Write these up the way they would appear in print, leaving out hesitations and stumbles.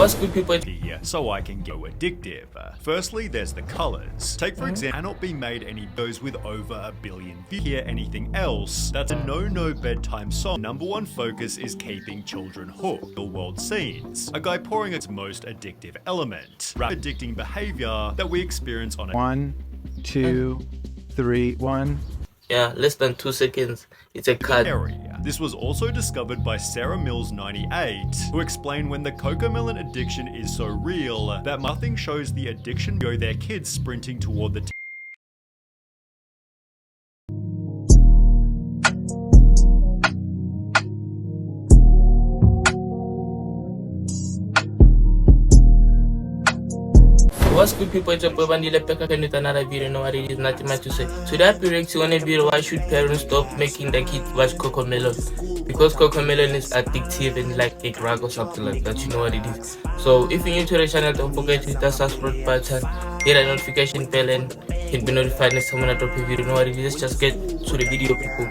What's good, people? So I can go addictive. Firstly, there's the colors. Take for example, cannot be made any videos with over 1 billion views. Hear anything else? That's a no bedtime song. Number one focus is keeping children hooked. Real world scenes. A guy pouring its most addictive element. Addicting behavior that we experience on a 1, 2, 3, 1. Yeah, less than 2 seconds. It's a cut. This was also discovered by Sarah Mills 98, who explained when the Cocomelon addiction is so real that nothing shows the addiction video their kids sprinting toward the What's good, people? It's your boy Bandile Pekka with another video. No, it is nothing much to say. Today I reacting on a video. Why should parents stop making their kids watch Cocomelon? Because Cocomelon is addictive and like a drug or something like that. You know what it is. So if you're new to the channel, don't forget to hit that subscribe button, hit that notification bell, and you'll be notified next time when I drop a video. You know what it is. Let's just get to the video, people.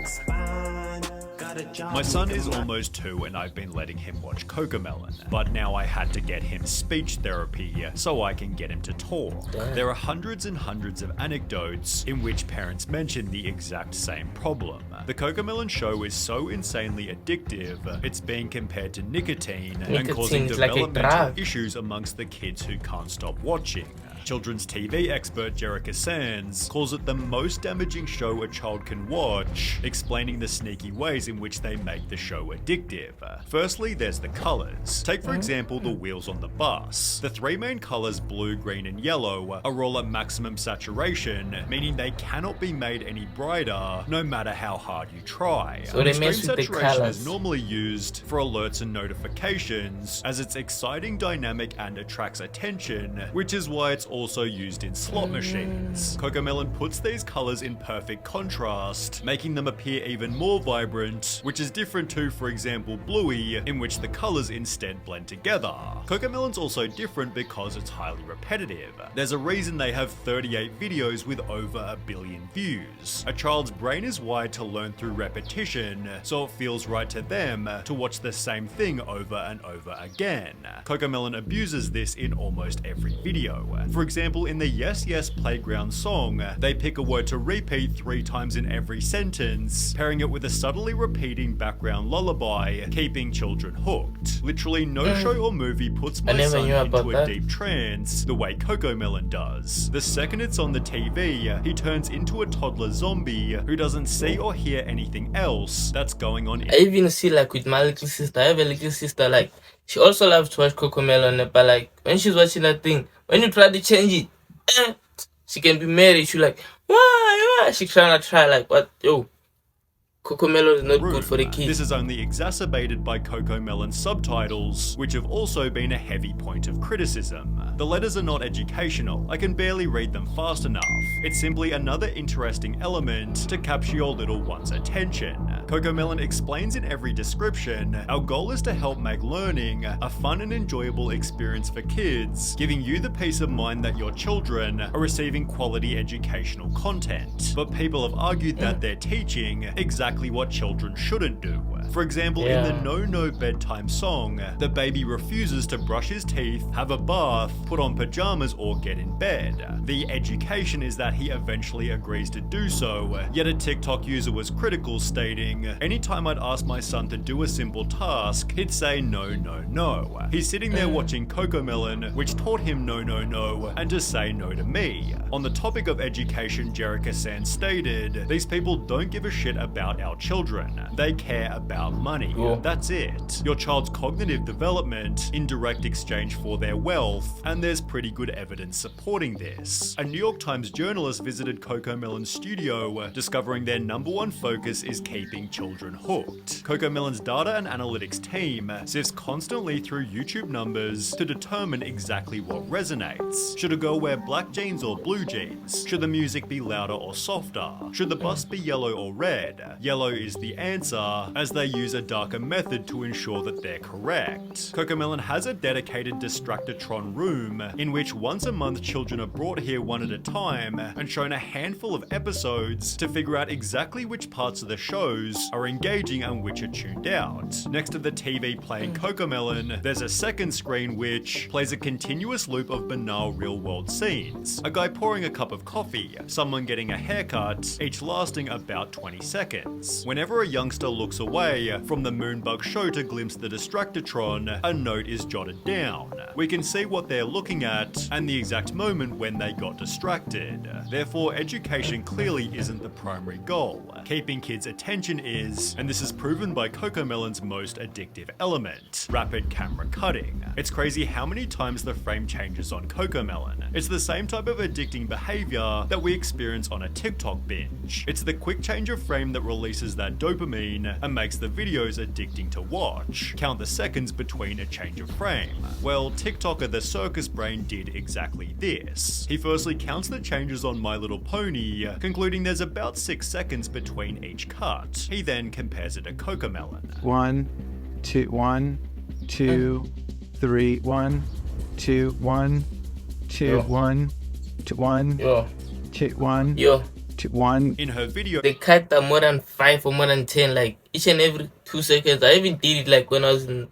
My son is almost 2 and I've been letting him watch Cocomelon, but now I had to get him speech therapy so I can get him to talk. There are hundreds and hundreds of anecdotes in which parents mention the exact same problem. The Cocomelon show is so insanely addictive, it's being compared to nicotine and causing developmental issues amongst the kids who can't stop watching. Children's TV expert Jerica Sands calls it the most damaging show a child can watch, explaining the sneaky ways in which they make the show addictive. Firstly, there's the colors. Take for example the wheels on the bus. The 3 main colors, blue, green and yellow, are all at maximum saturation, meaning they cannot be made any brighter no matter how hard you try. So extreme saturation is normally used for alerts and notifications, as it's exciting, dynamic and attracts attention, which is why it's also used in slot machines. Cocomelon puts these colors in perfect contrast, making them appear even more vibrant, which is different to, for example, Bluey, in which the colors instead blend together. Cocomelon's also different because it's highly repetitive. There's a reason they have 38 videos with over 1 billion views. A child's brain is wired to learn through repetition, so it feels right to them to watch the same thing over and over again. Cocomelon abuses this in almost every video. For example, in the Yes Yes Playground song, they pick a word to repeat 3 times in every sentence, pairing it with a subtly repeating background lullaby, keeping children hooked. Literally no show or movie puts my son into a deep trance the way Cocomelon does. The second it's on the TV, he turns into a toddler zombie who doesn't see or hear anything else that's going on. I even see like with my little sister, I have a little sister, like she also loves to watch Cocomelon, but like when she's watching that thing, when you try to change it, she can be married. She's like, why? She trying to try like, what? Yo, Cocomelon is not good for the kids. This is only exacerbated by Cocomelon's subtitles, which have also been a heavy point of criticism. The letters are not educational. I can barely read them fast enough. It's simply another interesting element to capture your little one's attention. Cocomelon explains in every description, our goal is to help make learning a fun and enjoyable experience for kids, giving you the peace of mind that your children are receiving quality educational content. But people have argued that they're teaching exactly what children shouldn't do. For example, in the No Bedtime song, the baby refuses to brush his teeth, have a bath, put on pajamas or get in bed. The education is that he eventually agrees to do so, yet a TikTok user was critical, stating, anytime I'd ask my son to do a simple task, he'd say no. He's sitting there watching Cocomelon, which taught him no, and to say no to me. On the topic of education, Jerica Sands stated, these people don't give a shit about our children. They care about money. That's it. Your child's cognitive development in direct exchange for their wealth, and there's pretty good evidence supporting this. A New York Times journalist visited Cocomelon's studio, discovering their #1 focus is keeping children hooked. Cocomelon's data and analytics team sifts constantly through YouTube numbers to determine exactly what resonates. Should a girl wear black jeans or blue jeans? Should the music be louder or softer? Should the bus be yellow or red? Yellow is the answer, as they they use a darker method to ensure that they're correct. Cocomelon has a dedicated distractotron room in which once a month children are brought here one at a time and shown a handful of episodes to figure out exactly which parts of the shows are engaging and which are tuned out. Next to the TV playing Cocomelon, there's a second screen which plays a continuous loop of banal real-world scenes. A guy pouring a cup of coffee, someone getting a haircut, each lasting about 20 seconds. Whenever a youngster looks away from the Moonbug show to glimpse the distractotron, a note is jotted down. We can see what they're looking at and the exact moment when they got distracted. Therefore, education clearly isn't the primary goal. Keeping kids' attention is, and this is proven by Cocomelon's most addictive element, rapid camera cutting. It's crazy how many times the frame changes on Cocomelon. It's the same type of addicting behavior that we experience on a TikTok binge. It's the quick change of frame that releases that dopamine and makes the videos addicting to watch. Count the seconds between a change of frame. Well, TikToker the Circus Brain did exactly this. He firstly counts the changes on My Little Pony, concluding there's about 6 seconds between each cut. He then compares it to Cocomelon. 1, 2, 3, 1, 2, 1, 2, 1, 2, 1, Yo, 2, 1, yo. 2, 1. In her video, They cut more than 5 or more than 10, like each and every 2 seconds. I even did it like when I was in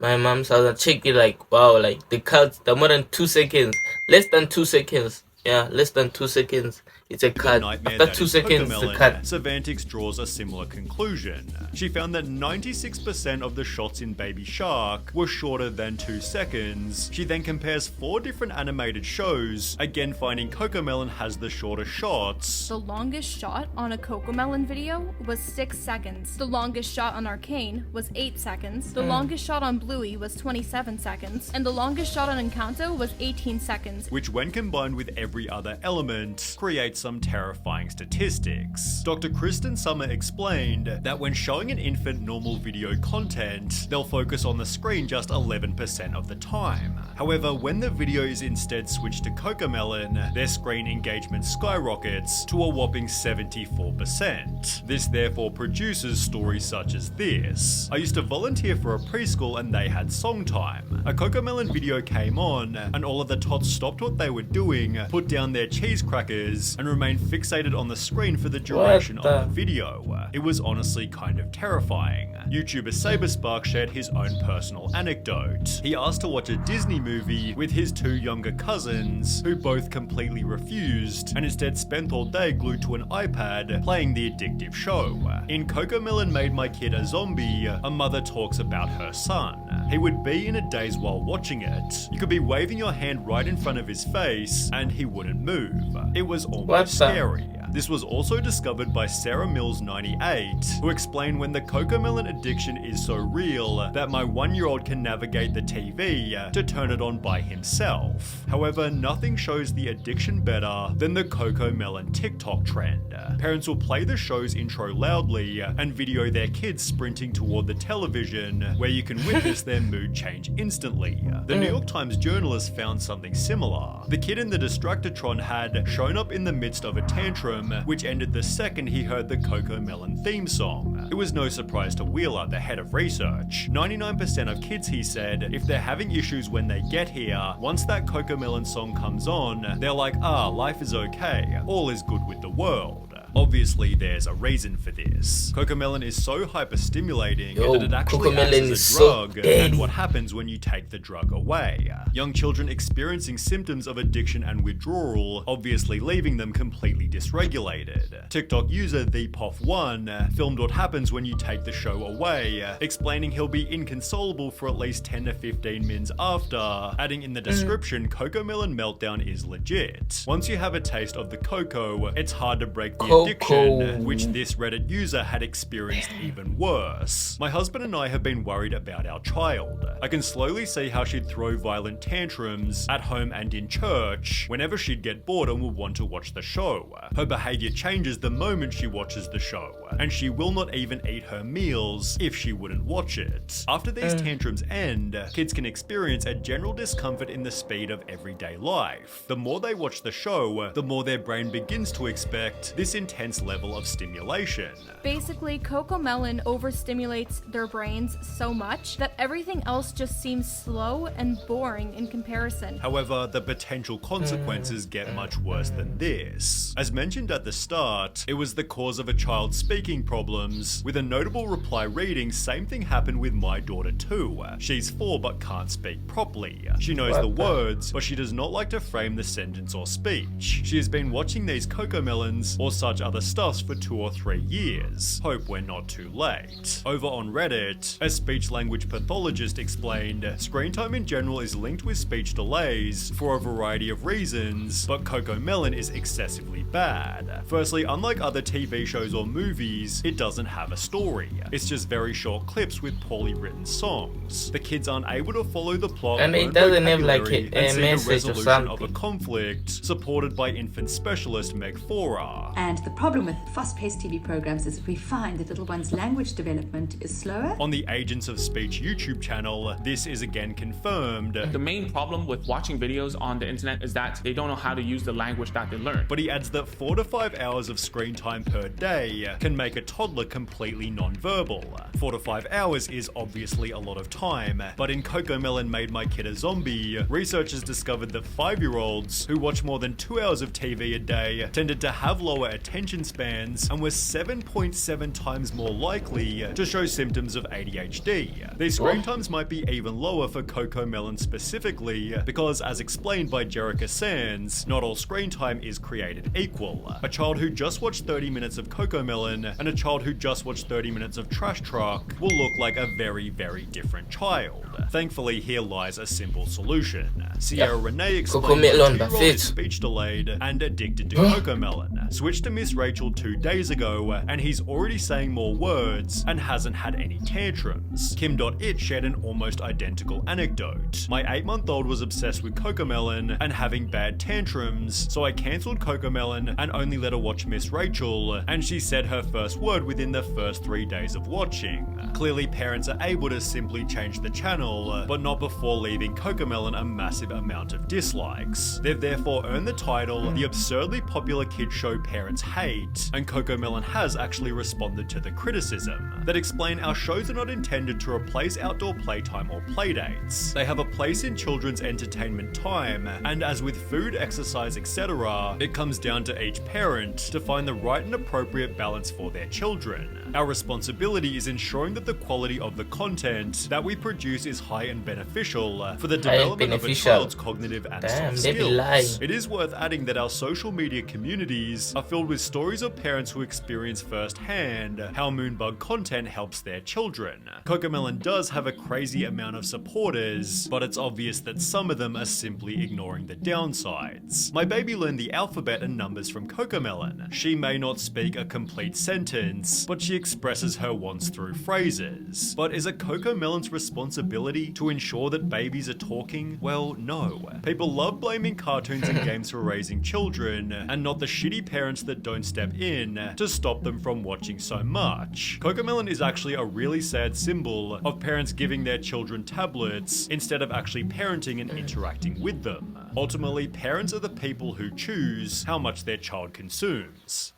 my mom's house. I checked it like, wow, like the cuts, the more than 2 seconds, less than 2 seconds. Yeah, less than 2 seconds. It's a cut. After 2 seconds, it's a cut. Savantix draws a similar conclusion. She found that 96% of the shots in Baby Shark were shorter than 2 seconds. She then compares 4 different animated shows, again finding Cocomelon has the shorter shots. The longest shot on a Cocomelon video was 6 seconds. The longest shot on Arcane was 8 seconds. The longest shot on Bluey was 27 seconds. And the longest shot on Encanto was 18 seconds. Which when combined with every other element, creates some terrifying statistics. Dr. Kristen Summer explained that when showing an infant normal video content, they'll focus on the screen just 11% of the time. However, when the video is instead switched to Cocomelon, their screen engagement skyrockets to a whopping 74%. This therefore produces stories such as this. I used to volunteer for a preschool and they had song time. A Cocomelon video came on and all of the tots stopped what they were doing, put down their cheese crackers, and remained fixated on the screen for the duration of the video. It was honestly kind of terrifying. YouTuber Saberspark shared his own personal anecdote. He asked to watch a Disney movie with his 2 younger cousins, who both completely refused, and instead spent all day glued to an iPad playing the addictive show. In Cocomelon Made My Kid a Zombie, a mother talks about her son. He would be in a daze while watching it. You could be waving your hand right in front of his face and he wouldn't move. It was almost scary. This was also discovered by Sarah Mills 98, who explained when the Cocomelon addiction is so real that my 1-year-old can navigate the TV to turn it on by himself. However, nothing shows the addiction better than the Cocomelon TikTok trend. Parents will play the show's intro loudly and video their kids sprinting toward the television, where you can witness their mood change instantly. The New York Times journalist found something similar. The kid in the distractotron had shown up in the midst of a tantrum, which ended the second he heard the Cocomelon theme song. It was no surprise to Wheeler, the head of research. 99% of kids, he said, if they're having issues when they get here, once that Cocomelon song comes on, they're like, life is okay, all is good with the world. Obviously, there's a reason for this. Cocomelon is so hyper-stimulating that it actually acts as a drug, and what happens when you take the drug away. Young children experiencing symptoms of addiction and withdrawal, obviously leaving them completely dysregulated. TikTok user ThePoff1 filmed what happens when you take the show away, explaining he'll be inconsolable for at least 10 to 15 minutes after, adding in the description, Cocomelon meltdown is legit. Once you have a taste of the cocoa, it's hard to break the addiction, which this Reddit user had experienced even worse. My husband and I have been worried about our child. I can slowly see how she'd throw violent tantrums at home and in church whenever she'd get bored and would want to watch the show. Her behavior changes the moment she watches the show, and she will not even eat her meals if she wouldn't watch it. After these tantrums end, kids can experience a general discomfort in the speed of everyday life. The more they watch the show, the more their brain begins to expect this in intense level of stimulation. Basically, Cocomelon overstimulates their brains so much that everything else just seems slow and boring in comparison. However, the potential consequences get much worse than this. As mentioned at the start, it was the cause of a child's speaking problems, with a notable reply reading, "Same thing happened with my daughter too. She's 4 but can't speak properly. She knows the words, but she does not like to frame the sentence or speech. She has been watching these Cocomelons or such other stuffs for 2 or 3 years. Hope we're not too late." Over on Reddit, a speech language pathologist explained, "Screen time in general is linked with speech delays for a variety of reasons, but Cocomelon is excessively bad. Firstly, unlike other TV shows or movies, it doesn't have a story. It's just very short clips with poorly written songs. The kids aren't able to follow the plot, And it doesn't have like vocabulary, a and see the message or resolution of a something. conflict supported by infant specialist Meg Fora." And the problem with fast-paced TV programs is we find that little ones' language development is slower. On the Agents of Speech YouTube channel, this is again confirmed, The main problem with watching videos on the internet is that they don't know how to use the language that they learn. but he adds that 4 to 5 hours of screen time per day can make a toddler completely non-verbal. 4 to 5 hours is obviously a lot of time, but in Cocomelon Made My Kid a Zombie, researchers discovered that 5-year-olds who watch more than 2 hours of TV a day tended to have lower attention spans and were 7.7 times more likely to show symptoms of ADHD. These screen times might be even lower for Cocomelon specifically because, as explained by Jerica Sands, not all screen time is created equal. A child who just watched 30 minutes of Cocomelon and a child who just watched 30 minutes of Trash Truck will look like a very, very different child. Thankfully, here lies a simple solution. Sierra Renee explained that Cocomelon, 2-year-old that's is it. speech delayed and addicted to Cocomelon. Switched to Miss Rachel 2 days ago, and he's already saying more words and hasn't had any tantrums. Kim.it shared an almost identical anecdote. "My 8-month-old was obsessed with Cocomelon and having bad tantrums, so I cancelled Cocomelon and only let her watch Miss Rachel, and she said her first word within the first 3 days of watching." Clearly, parents are able to simply change the channel, but not before leaving Cocomelon a massive amount of dislikes. They've therefore earned the title "The Absurdly Popular Kids Show Parents Hate," and Cocomelon has actually responded to the criticism that explain our shows are not intended to replace outdoor playtime or playdates. They have a place in children's entertainment time, and as with food, exercise, etc., it comes down to each parent to find the right and appropriate balance for their children. Our responsibility is ensuring that the quality of the content that we produce is high and beneficial for the development of a child's cognitive and soft they be lying. skills. It is worth adding that our social media communities are filled with stories of parents who experience firsthand how Moonbug content helps their children. Cocomelon does have a crazy amount of supporters, but it's obvious that some of them are simply ignoring the downsides. My baby learned the alphabet and numbers from Cocomelon. She may not speak a complete sentence, but she expresses her wants through phrases. But is it Cocomelon's responsibility to ensure that babies are talking? Well, no. People love blaming cartoons and games for raising children, and not the shitty parents that don't step in to stop them from watching so much. Cocomelon is actually a really sad symbol of parents giving their children tablets instead of actually parenting and interacting with them. Ultimately, parents are the people who choose how much their child consumes.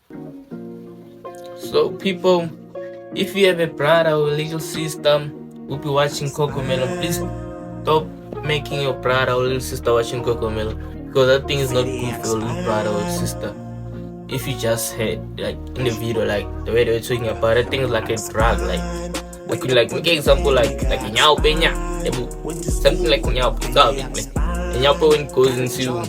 So people, if you have a brother or little sister who be watching Cocomelon, please stop making your brother or little sister watching Cocomelon, because that thing is not good for your little brother or sister. If you just heard like in the video, like the way they were talking about it, things like a drug, like you like make example like a nyao penya, something like nyao penya, like nyao when it goes into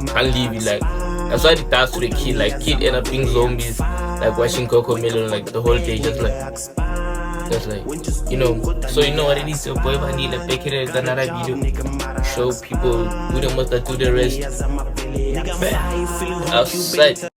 can't leave you, like that's why it does to the kid, like kid end up being zombies, like watching Cocomelon like the whole day, just like you know. So you know what it is, your boy Vanilla back here with another video, show people who they must do the rest. Outside.